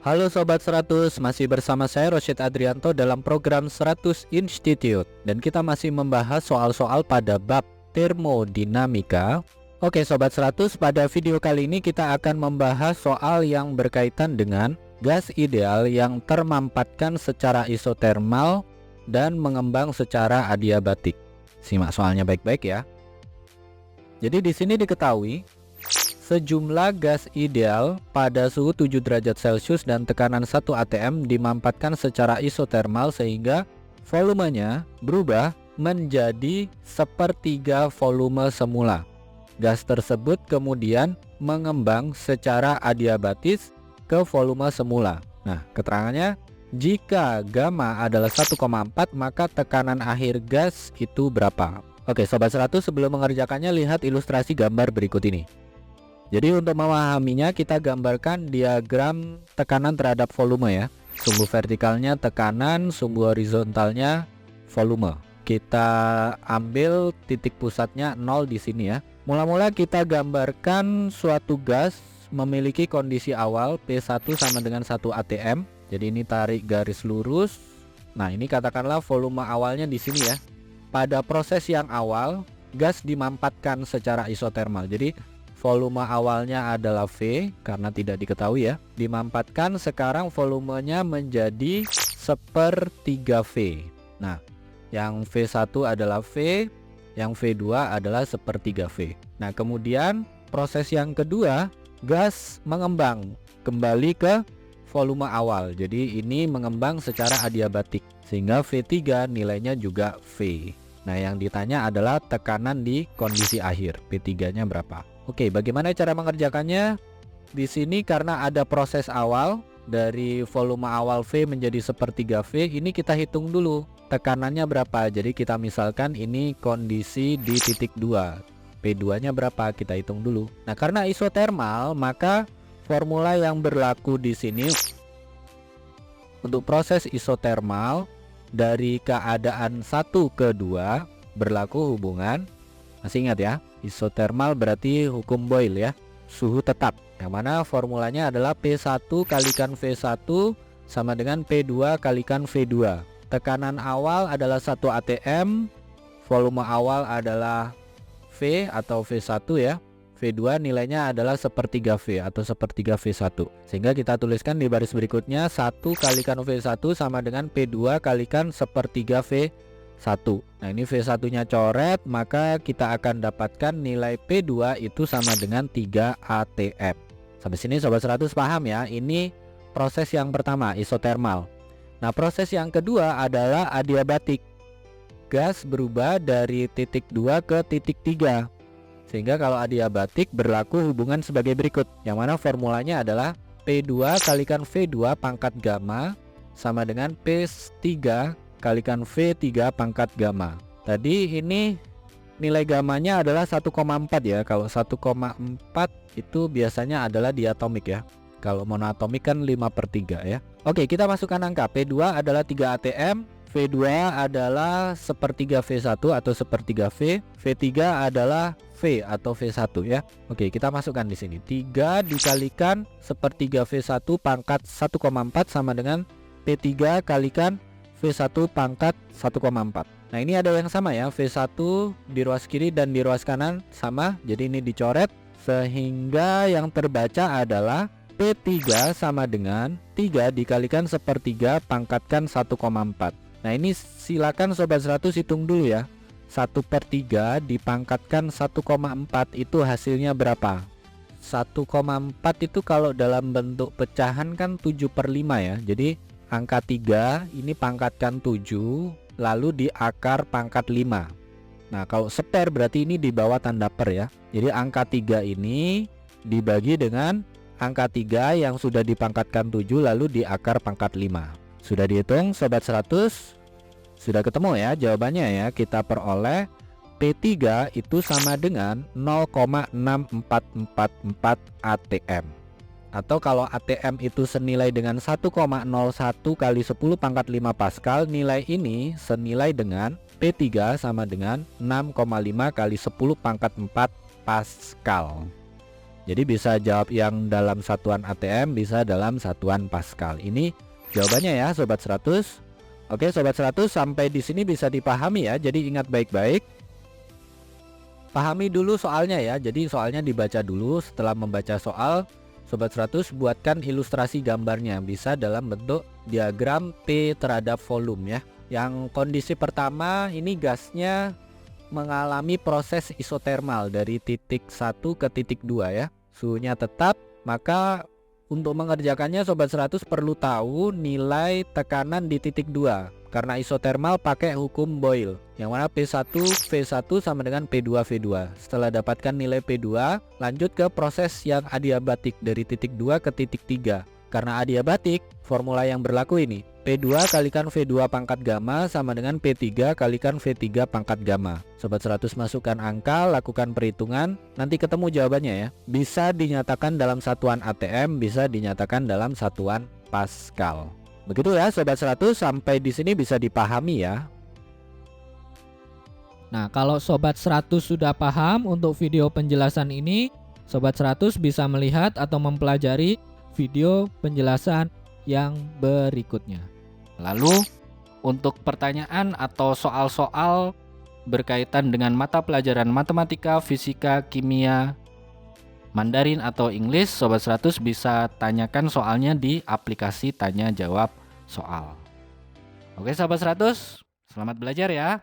Halo Sobat 100, masih bersama saya Rosyid Adrianto dalam program 100 Institute. Dan kita masih membahas soal-soal pada bab termodinamika. Oke Sobat 100, pada video kali ini kita akan membahas soal yang berkaitan dengan gas ideal yang termampatkan secara isotermal dan mengembang secara adiabatik. Simak soalnya baik-baik ya. Jadi di sini diketahui sejumlah gas ideal pada suhu 7 derajat Celcius dan tekanan 1 atm dimampatkan secara isotermal sehingga volumenya berubah menjadi sepertiga volume semula. Gas tersebut kemudian mengembang secara adiabatis ke volume semula. Nah, keterangannya, jika gamma adalah 1,4 maka tekanan akhir gas itu berapa? Oke, Sobat 100, sebelum mengerjakannya lihat ilustrasi gambar berikut ini. Jadi untuk memahaminya kita gambarkan diagram tekanan terhadap volume ya. Sumbu vertikalnya tekanan, sumbu horizontalnya volume. Kita ambil titik pusatnya 0 di sini ya. Mula-mula kita gambarkan suatu gas memiliki kondisi awal P1 sama dengan 1 atm. Jadi ini tarik garis lurus. Nah, ini katakanlah volume awalnya di sini ya. Pada proses yang awal, gas dimampatkan secara isotermal. Jadi volume awalnya adalah V karena tidak diketahui ya. Dimampatkan sekarang volumenya menjadi sepertiga V. Nah, yang V1 adalah V, yang V2 adalah sepertiga V. Nah, kemudian proses yang kedua, gas mengembang kembali ke volume awal. Jadi ini mengembang secara adiabatik sehingga V3 nilainya juga V. Nah, yang ditanya adalah tekanan di kondisi akhir, P3-nya berapa? Oke, bagaimana cara mengerjakannya? Di sini karena ada proses awal dari volume awal V menjadi sepertiga V, ini kita hitung dulu tekanannya berapa. Jadi kita misalkan ini kondisi di titik 2, P2-nya berapa, kita hitung dulu. Nah, karena isotermal, maka formula yang berlaku di sini untuk proses isotermal dari keadaan 1 ke 2 berlaku hubungan, masih ingat ya, isotermal berarti hukum Boyle ya, suhu tetap, yang mana formulanya adalah P1 kalikan V1 sama dengan P2 kalikan V2. Tekanan awal adalah 1 atm, volume awal adalah V atau V1 ya, V2 nilainya adalah sepertiga V atau sepertiga V1. Sehingga kita tuliskan di baris berikutnya 1 kalikan V1 sama dengan P2 kalikan sepertiga V1. Nah, ini V1 nya coret, maka kita akan dapatkan nilai P2 itu sama dengan 3 atm. Sampai sini Sobat 100 paham ya. Ini proses yang pertama, isotermal. Nah, proses yang kedua adalah adiabatik. Gas berubah dari titik 2 ke titik 3. Sehingga kalau adiabatik berlaku hubungan sebagai berikut, yang mana formulanya adalah P2 kalikan V2 pangkat gamma sama dengan P3 kalikan V3 pangkat gamma. Tadi ini nilai gammanya adalah 1,4 ya. Kalau 1,4 itu biasanya adalah diatomik ya. Kalau monoatomik kan 5/3 ya. Oke, kita masukkan angka. P2 adalah 3 atm, V2 adalah sepertiga V1 atau sepertiga V, V3 adalah V atau V1 ya. Oke, kita masukkan di sini. 3 dikalikan sepertiga V1 pangkat 1,4 sama dengan P3 kalikan V1 pangkat 1,4. Nah, ini ada yang sama ya, V1 di ruas kiri dan di ruas kanan sama. Jadi ini dicoret sehingga yang terbaca adalah P3 sama dengan 3 dikalikan sepertiga pangkatkan 1,4. Nah, ini silakan Sobat 100 hitung dulu ya. 1/3 dipangkatkan 1,4 itu hasilnya berapa? 1,4 itu kalau dalam bentuk pecahan kan 7/5 ya. Jadi angka 3 ini pangkatkan 7 lalu diakar pangkat 5. Nah, kalau spare berarti ini di bawah tanda per ya. Jadi angka 3 ini dibagi dengan angka 3 yang sudah dipangkatkan 7 lalu diakar pangkat 5. Sudah dihitung Sobat 100? Sudah ketemu ya jawabannya ya. Kita peroleh P3 itu sama dengan 0,6444 atm. Atau kalau ATM itu senilai dengan 1,01 kali 10 pangkat 5 Pascal, nilai ini senilai dengan P3 sama dengan 6,5 kali 10 pangkat 4 Pascal. Jadi bisa jawab yang dalam satuan ATM, bisa dalam satuan Pascal. Ini jawabannya ya Sobat 100. Oke Sobat 100, sampai di sini bisa dipahami ya. Jadi ingat baik-baik. Pahami dulu soalnya ya. Jadi soalnya dibaca dulu. Setelah membaca soal, Sobat 100 buatkan ilustrasi gambarnya. Bisa dalam bentuk diagram P terhadap volume ya. Yang kondisi pertama ini gasnya mengalami proses isotermal dari titik 1 ke titik 2 ya. Suhunya tetap, maka untuk mengerjakannya Sobat 100 perlu tahu nilai tekanan di titik 2. Karena isotermal pakai hukum Boyle, yang mana P1 V1 sama dengan P2 V2. Setelah dapatkan nilai P2, lanjut ke proses yang adiabatik dari titik 2 ke titik 3. Karena adiabatik, formula yang berlaku ini P2 kalikan V2 pangkat gamma sama dengan P3 kalikan V3 pangkat gamma. Sobat 100 masukkan angka, lakukan perhitungan, nanti ketemu jawabannya ya. Bisa dinyatakan dalam satuan ATM, bisa dinyatakan dalam satuan Pascal. Begitu ya Sobat 100, sampai di sini bisa dipahami ya. Nah, kalau Sobat 100 sudah paham untuk video penjelasan ini, Sobat 100 bisa melihat atau mempelajari video penjelasan yang berikutnya. Lalu untuk pertanyaan atau soal-soal berkaitan dengan mata pelajaran matematika, fisika, kimia, Mandarin atau Inggris, Sobat 100 bisa tanyakan soalnya di aplikasi tanya jawab soal. Oke Sobat 100, selamat belajar ya.